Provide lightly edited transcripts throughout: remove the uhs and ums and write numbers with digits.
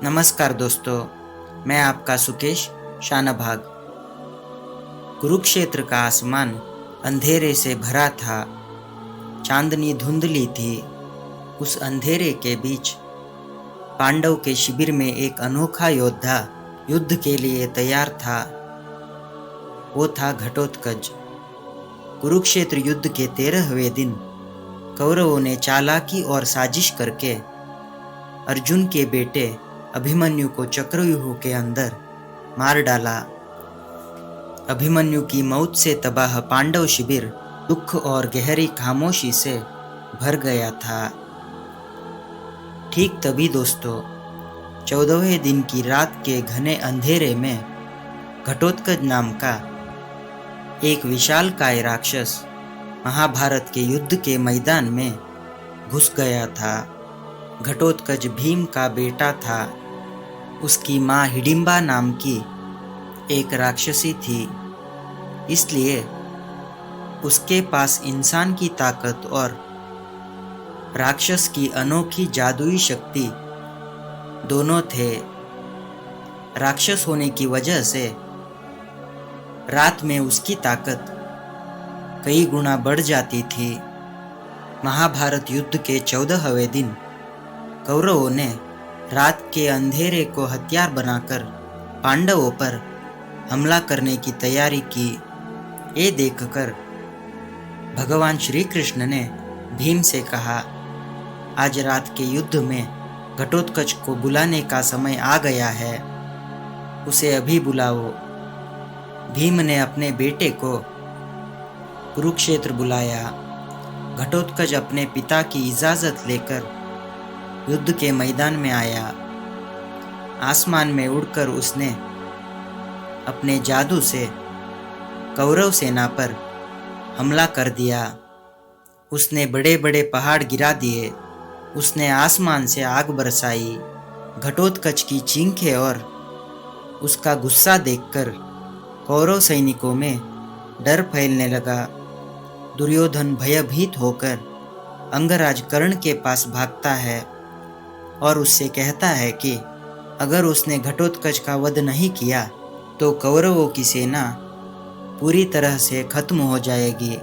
नमस्कार दोस्तों, मैं आपका सुकेश शानभाग। कुरुक्षेत्र का आसमान अंधेरे से भरा था। चांदनी धुंधली थी। उस अंधेरे के बीच पांडव के शिविर में एक अनोखा योद्धा युद्ध के लिए तैयार था। वो था घटोत्कच। कुरुक्षेत्र युद्ध के 13वें दिन कौरवों ने चालाकी और साजिश करके अर्जुन के बेटे अभिमन्यु को चक्रव्यूह के अंदर मार डाला। अभिमन्यु की मौत से तबाह पांडव शिविर दुख और गहरी खामोशी से भर गया था। ठीक तभी दोस्तों, 14वें दिन की रात के घने अंधेरे में घटोत्कच नाम का एक विशालकाय राक्षस महाभारत के युद्ध के मैदान में घुस गया था। घटोत्कच भीम का बेटा था। उसकी माँ हिडिंबा नाम की एक राक्षसी थी, इसलिए उसके पास इंसान की ताकत और राक्षस की अनोखी जादुई शक्ति दोनों थे। राक्षस होने की वजह से रात में उसकी ताकत कई गुना बढ़ जाती थी। महाभारत युद्ध के 14वें दिन कौरवों ने रात के अंधेरे को हथियार बनाकर पांडवों पर हमला करने की तैयारी की। ये देखकर भगवान श्री कृष्ण ने भीम से कहा, आज रात के युद्ध में घटोत्कच को बुलाने का समय आ गया है, उसे अभी बुलाओ। भीम ने अपने बेटे को कुरुक्षेत्र बुलाया। घटोत्कच अपने पिता की इजाजत लेकर युद्ध के मैदान में आया। आसमान में उड़कर उसने अपने जादू से कौरव सेना पर हमला कर दिया। उसने बड़े बड़े पहाड़ गिरा दिए। उसने आसमान से आग बरसाई। घटोत्कच की चीखें और उसका गुस्सा देखकर कौरव सैनिकों में डर फैलने लगा। दुर्योधन भयभीत होकर अंगराज कर्ण के पास भागता है और उससे कहता है कि अगर उसने घटोत्कच का वध नहीं किया तो कौरवों की सेना पूरी तरह से खत्म हो जाएगी।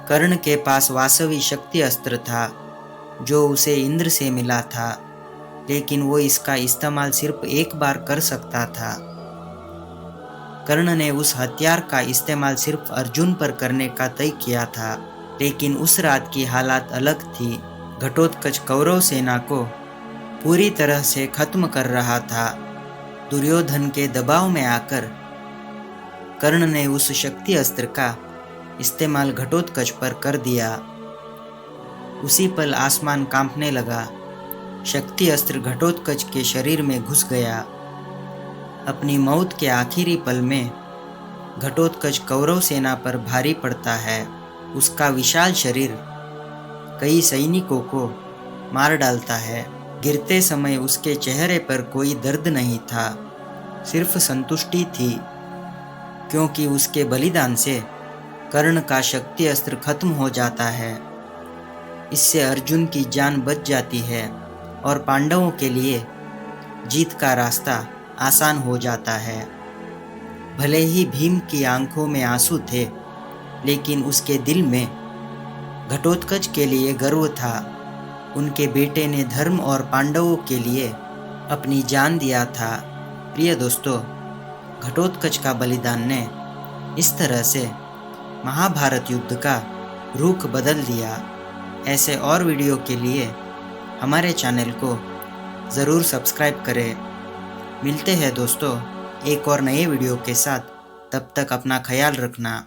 कर्ण के पास वासवी शक्ति अस्त्र था जो उसे इंद्र से मिला था, लेकिन वो इसका इस्तेमाल सिर्फ एक बार कर सकता था। कर्ण ने उस हथियार का इस्तेमाल सिर्फ अर्जुन पर करने का तय किया था, लेकिन उस रात की हालात अलग थी। घटोत्कच कौरव सेना को पूरी तरह से खत्म कर रहा था। दुर्योधन के दबाव में आकर कर्ण ने उस शक्ति अस्त्र का इस्तेमाल घटोत्कच पर कर दिया। उसी पल आसमान कांपने लगा। शक्ति अस्त्र घटोत्कच के शरीर में घुस गया। अपनी मौत के आखिरी पल में घटोत्कच कौरव सेना पर भारी पड़ता है। उसका विशाल शरीर कई सैनिकों को मार डालता है। गिरते समय उसके चेहरे पर कोई दर्द नहीं था, सिर्फ संतुष्टि थी, क्योंकि उसके बलिदान से कर्ण का शक्ति अस्त्र खत्म हो जाता है। इससे अर्जुन की जान बच जाती है और पांडवों के लिए जीत का रास्ता आसान हो जाता है। भले ही भीम की आंखों में आंसू थे, लेकिन उसके दिल में घटोत्कच के लिए गर्व था। उनके बेटे ने धर्म और पांडवों के लिए अपनी जान दिया था। प्रिय दोस्तों, घटोत्कच का बलिदान ने इस तरह से महाभारत युद्ध का रुख बदल दिया। ऐसे और वीडियो के लिए हमारे चैनल को ज़रूर सब्सक्राइब करें। मिलते हैं दोस्तों एक और नए वीडियो के साथ। तब तक अपना ख्याल रखना।